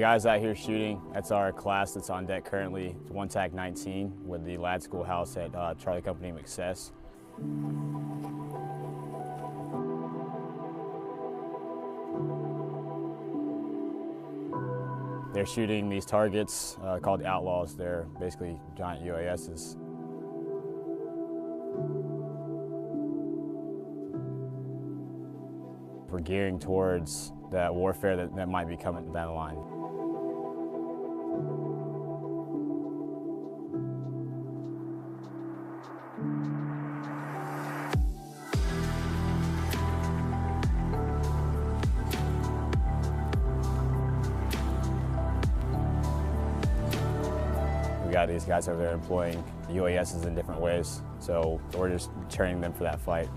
guys out here shooting, that's our class that's on deck currently. It's 1 TAC 19 with the LAAD School house at Charlie Company McSess. They're shooting these targets called the Outlaws. They're basically giant UASs. We're gearing towards that warfare that might be coming down the line. We got these guys over there employing UASs in different ways, so we're just training them for that fight.